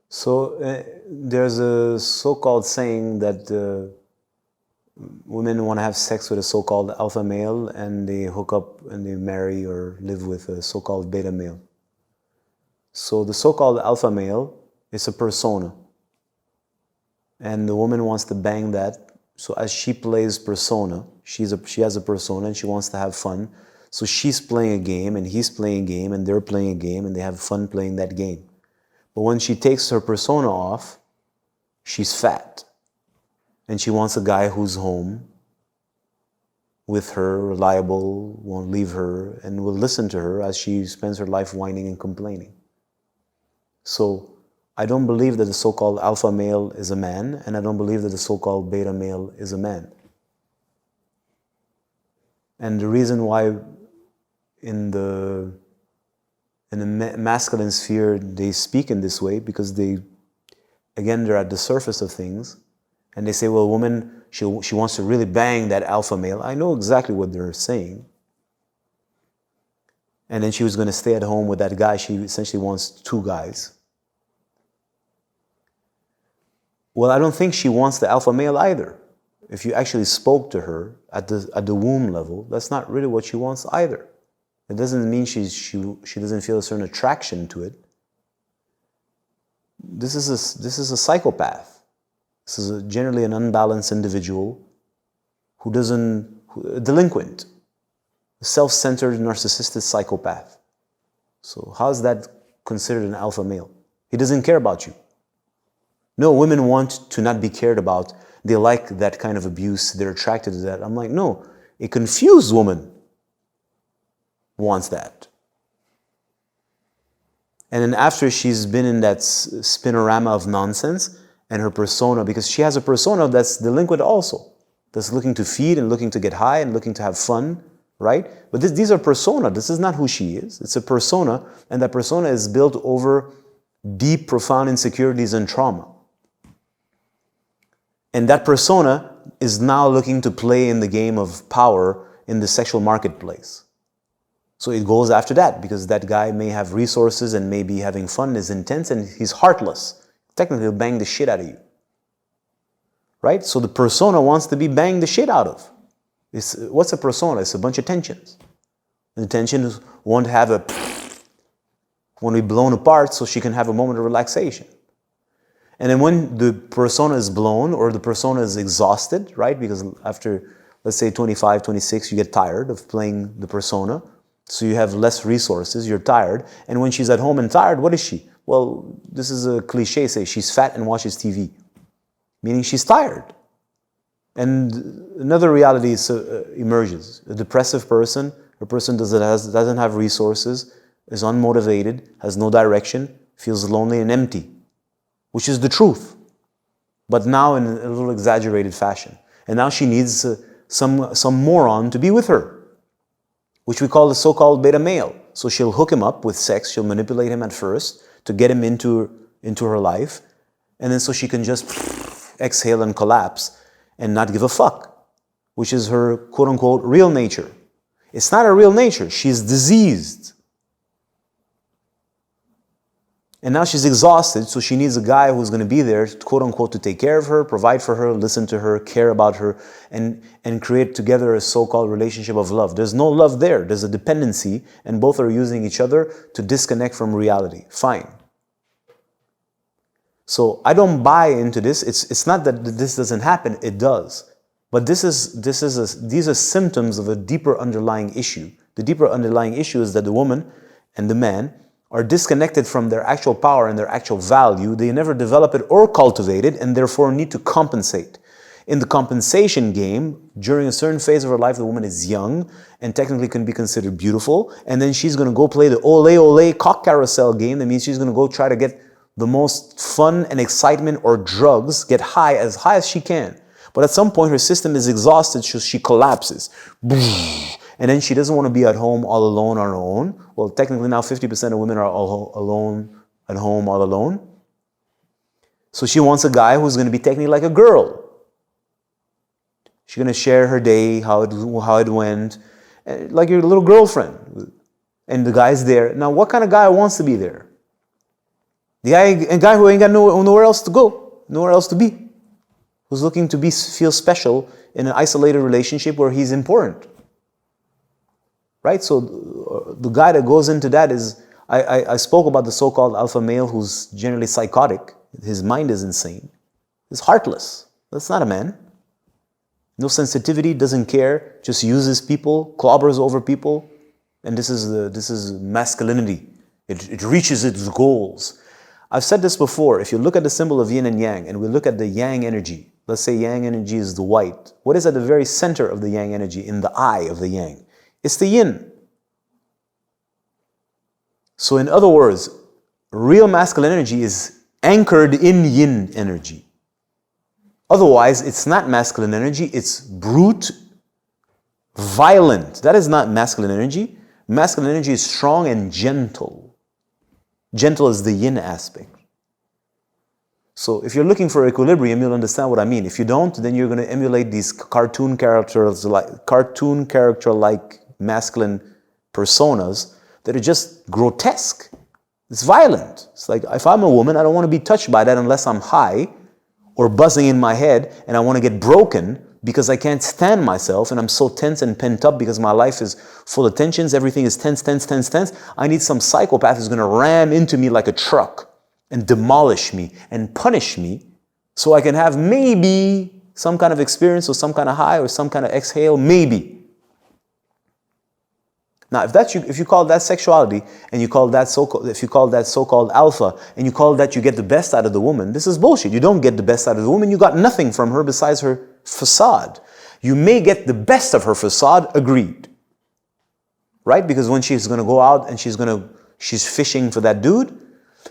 So there's a so-called saying that women want to have sex with a so-called alpha male, and they hook up and they marry or live with a so-called beta male. So the so-called alpha male is a persona, and the woman wants to bang that. So as she plays persona, she has a persona and she wants to have fun. So she's playing a game and he's playing a game and they're playing a game and they have fun playing that game. But when she takes her persona off, she's fat. And she wants a guy who's home with her, reliable, won't leave her, and will listen to her as she spends her life whining and complaining. So I don't believe that the so-called alpha male is a man, and I don't believe that the so-called beta male is a man. And the reason why in the masculine sphere they speak in this way, because they're at the surface of things, and they say, well, a woman, she wants to really bang that alpha male. I know exactly what they're saying. And then she was going to stay at home with that guy. She essentially wants two guys. Well, I don't think she wants the alpha male either. If you actually spoke to her at the womb level, that's not really what she wants either. It doesn't mean she doesn't feel a certain attraction to it. This is a psychopath. This is generally an unbalanced individual a delinquent, a self-centered, narcissistic psychopath. So how is that considered an alpha male? He doesn't care about you. No, women want to not be cared about. They like that kind of abuse. They're attracted to that. I'm like, no, a confused woman wants that. And then after she's been in that spinorama of nonsense and her persona, because she has a persona that's delinquent also, that's looking to feed and looking to get high and looking to have fun, right? But these are persona. This is not who she is. It's a persona, and that persona is built over deep, profound insecurities and trauma. And that persona is now looking to play in the game of power in the sexual marketplace. So it goes after that, because that guy may have resources and may be having fun, is intense, and he's heartless. Technically, he'll bang the shit out of you. Right? So the persona wants to be banged the shit out of. What's a persona? It's a bunch of tensions. And the tensions want to be blown apart so she can have a moment of relaxation. And then when the persona is blown or the persona is exhausted, right? Because after, let's say 25, 26, you get tired of playing the persona. So you have less resources, you're tired. And when she's at home and tired, what is she? Well, this is a cliche, say she's fat and watches TV. Meaning she's tired. And another reality emerges. A depressive person, a person doesn't have resources, is unmotivated, has no direction, feels lonely and empty. Which is the truth, but now in a little exaggerated fashion. And now she needs some moron to be with her, which we call the so-called beta male. So she'll hook him up with sex, she'll manipulate him at first to get him into her life, and then so she can just exhale and collapse and not give a fuck, which is her quote-unquote real nature. It's not a real nature, she's diseased. And now she's exhausted, so she needs a guy who's going to be there, quote-unquote, to take care of her, provide for her, listen to her, care about her, and create together a so-called relationship of love. There's no love there. There's a dependency, and both are using each other to disconnect from reality. Fine. So I don't buy into this. It's not that this doesn't happen. It does. But these are symptoms of a deeper underlying issue. The deeper underlying issue is that the woman and the man are disconnected from their actual power and their actual value. They never develop it or cultivate it, and therefore need to compensate. In the compensation game, during a certain phase of her life, the woman is young and technically can be considered beautiful, and then she's going to go play the ole cock carousel game. That means she's going to go try to get the most fun and excitement or drugs, get high as she can. But at some point, her system is exhausted, so she collapses. And then she doesn't want to be at home all alone on her own. Well, technically now 50% of women are all alone at home all alone. So she wants a guy who's going to be technically like a girl. She's going to share her day, how it went, like your little girlfriend. And the guy's there. Now, what kind of guy wants to be there? A guy who ain't got nowhere else to go, nowhere else to be, who's looking to feel special in an isolated relationship where he's important. Right? So the guy that goes into that is, I spoke about the so-called alpha male who's generally psychotic. His mind is insane. He's heartless. That's not a man. No sensitivity, doesn't care, just uses people, clobbers over people. And this is masculinity. It reaches its goals. I've said this before. If you look at the symbol of yin and yang, and we look at the yang energy, let's say yang energy is the white. What is at the very center of the yang energy, in the eye of the yang? It's the yin. So in other words, real masculine energy is anchored in yin energy. Otherwise, it's not masculine energy, it's brute, violent. That is not masculine energy. Masculine energy is strong and gentle. Gentle is the yin aspect. So if you're looking for equilibrium, you'll understand what I mean. If you don't, then you're going to emulate these cartoon character-like masculine personas that are just grotesque. It's violent. It's like, if I'm a woman, I don't want to be touched by that unless I'm high or buzzing in my head and I want to get broken because I can't stand myself and I'm so tense and pent up because my life is full of tensions. Everything is tense, tense, tense, tense. I need some psychopath who's going to ram into me like a truck and demolish me and punish me so I can have maybe some kind of experience or some kind of high or some kind of exhale, maybe. Now, if you call that sexuality and you call that so-called alpha and you call that you get the best out of the woman, this is bullshit. You don't get the best out of the woman. You got nothing from her besides her facade. You may get the best of her facade, agreed. Right? Because when she's going to go out and she's fishing for that dude,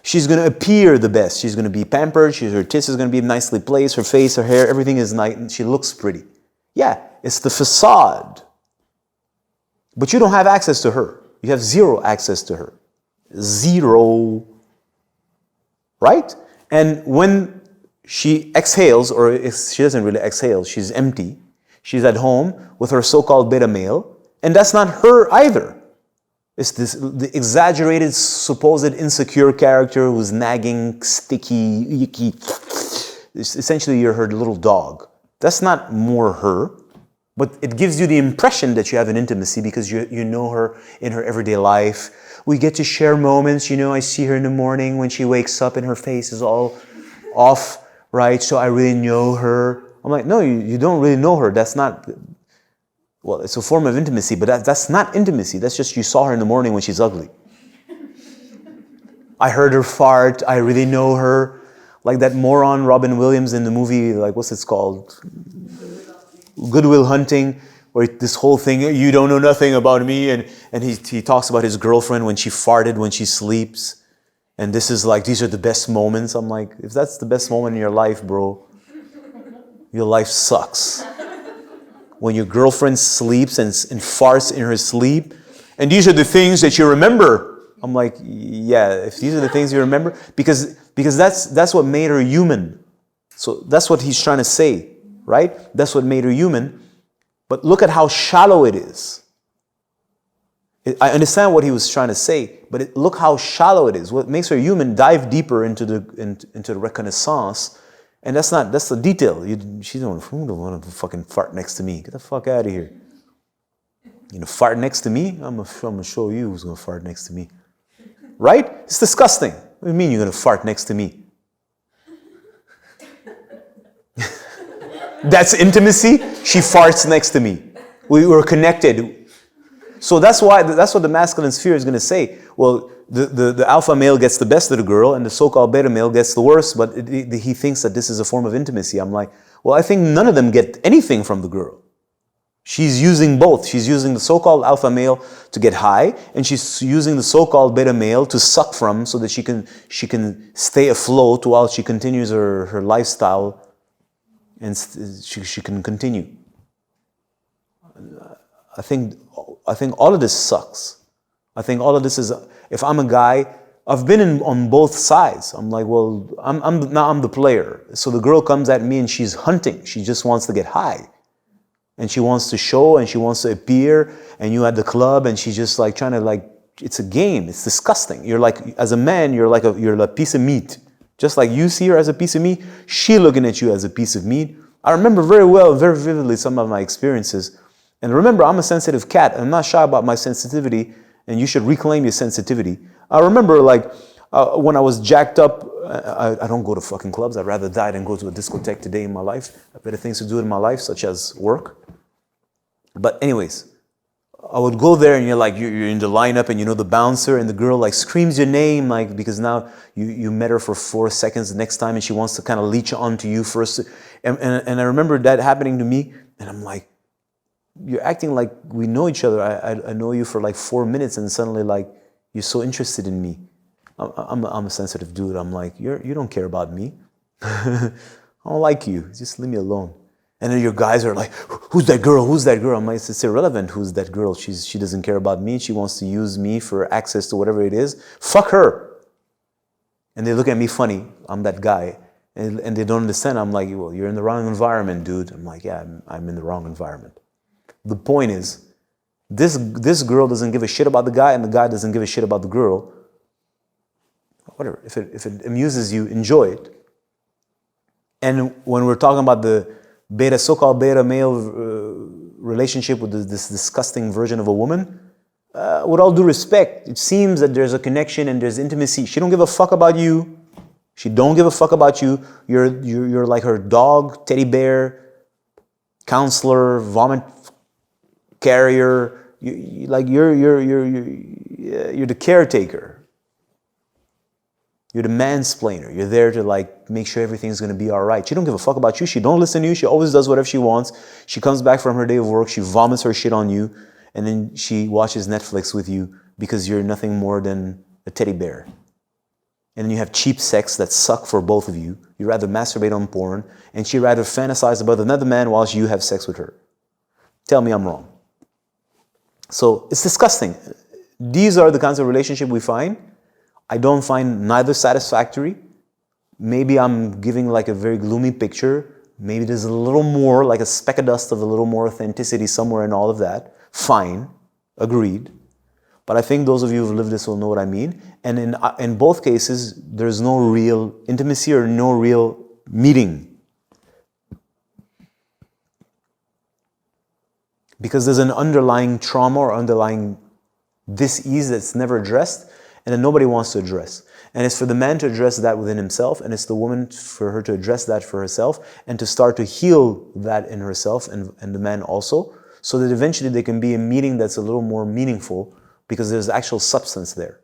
she's going to appear the best. She's going to be pampered. Her tits is going to be nicely placed. Her face, her hair, everything is nice and she looks pretty. Yeah, it's the facade. But you don't have access to her. You have zero access to her. Zero. Right? And when she exhales, or if she doesn't really exhale, she's empty. She's at home with her so-called beta male. And that's not her either. It's the exaggerated, supposed insecure character who's nagging, sticky, icky. Essentially, you're her little dog. That's not more her. But it gives you the impression that you have an intimacy because you know her in her everyday life. We get to share moments. I see her in the morning when she wakes up and her face is all off, right? So I really know her. I'm like, no, you don't really know her. That's not, well, it's a form of intimacy, but that's not intimacy. That's just you saw her in the morning when she's ugly. I heard her fart. I really know her. Like that moron Robin Williams in the movie, like what's it called? Good Will Hunting, where this whole thing, you don't know nothing about me, and he talks about his girlfriend when she farted when she sleeps, and this is like, these are the best moments. I'm like, if that's the best moment in your life, bro, your life sucks. When your girlfriend sleeps and farts in her sleep, and these are the things that you remember. I'm like, yeah, if these are the things you remember, because that's what made her human. So that's what he's trying to say. Right? That's what made her human. But look at how shallow it is. I understand what he was trying to say, but look how shallow it is. What makes her human, dive deeper into the reconnaissance. And that's the detail. She don't want to fucking fart next to me. Get the fuck out of here. Fart next to me? I'm going to show you who's going to fart next to me. Right? It's disgusting. What do you mean you're going to fart next to me? That's intimacy. She farts next to me. We were connected. So that's what the masculine sphere is going to say. Well, the alpha male gets the best of the girl and the so-called beta male gets the worst, but he thinks that this is a form of intimacy. I'm like, well, I think none of them get anything from the girl. She's using both. She's using the so-called alpha male to get high, and she's using the so-called beta male to suck from so that she can stay afloat while she continues her lifestyle. And she can continue. I think all of this sucks. I think all of this is. If I'm a guy, I've been on both sides. I'm like, well, I'm the player. So the girl comes at me and she's hunting. She just wants to get high, and she wants to show and she wants to appear. And you at the club and she's just like trying to like it's a game. It's disgusting. You're like, as a man, you're a piece of meat. Just like you see her as a piece of meat, she looking at you as a piece of meat. I remember very well, very vividly, some of my experiences. And remember, I'm a sensitive cat. I'm not shy about my sensitivity, and you should reclaim your sensitivity. I remember, like, when I was jacked up, I don't go to fucking clubs. I'd rather die than go to a discotheque today in my life. I have better things to do in my life, such as work. But anyways, I would go there, and you're like, you're in the lineup, and you know the bouncer, and the girl like screams your name, like, because now you met her for 4 seconds the next time, and she wants to kind of leech onto you first. And I remember that happening to me, and I'm like, you're acting like we know each other. I know you for like 4 minutes, and suddenly like you're so interested in me. I'm a sensitive dude. I'm like, you don't care about me. I don't like you. Just leave me alone. And then your guys are like, who's that girl? Who's that girl? I'm like, it's irrelevant who's that girl. She doesn't care about me. She wants to use me for access to whatever it is. Fuck her. And they look at me funny. I'm that guy. And they don't understand. I'm like, well, you're in the wrong environment, dude. I'm like, yeah, I'm in the wrong environment. The point is, this girl doesn't give a shit about the guy, and the guy doesn't give a shit about the girl. Whatever. If it amuses you, enjoy it. And when we're talking about the so-called beta male relationship with this disgusting version of a woman, with all due respect, it seems that there's a connection and there's intimacy. She don't give a fuck about you. She don't give a fuck about you. You're like her dog, teddy bear, counselor, vomit carrier. You're the caretaker. You're the mansplainer. You're there to like make sure everything's going to be all right. She don't give a fuck about you. She don't listen to you. She always does whatever she wants. She comes back from her day of work. She vomits her shit on you. And then she watches Netflix with you because you're nothing more than a teddy bear. And then you have cheap sex that suck for both of you. You rather masturbate on porn. And she rather fantasize about another man whilst you have sex with her. Tell me I'm wrong. So it's disgusting. These are the kinds of relationship we find. I don't find neither satisfactory. Maybe I'm giving like a very gloomy picture. Maybe there's a little more, like a speck of dust of a little more authenticity somewhere in all of that. Fine. Agreed. But I think those of you who've lived this will know what I mean. And in both cases, there's no real intimacy or no real meeting. Because there's an underlying trauma or underlying dis-ease that's never addressed and that nobody wants to address. And it's for the man to address that within himself, and it's the woman for her to address that for herself and to start to heal that in herself and the man also, so that eventually there can be a meeting that's a little more meaningful because there's actual substance there.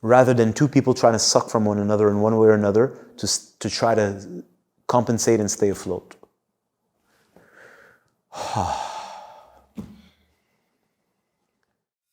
Rather than two people trying to suck from one another in one way or another to try to compensate and stay afloat.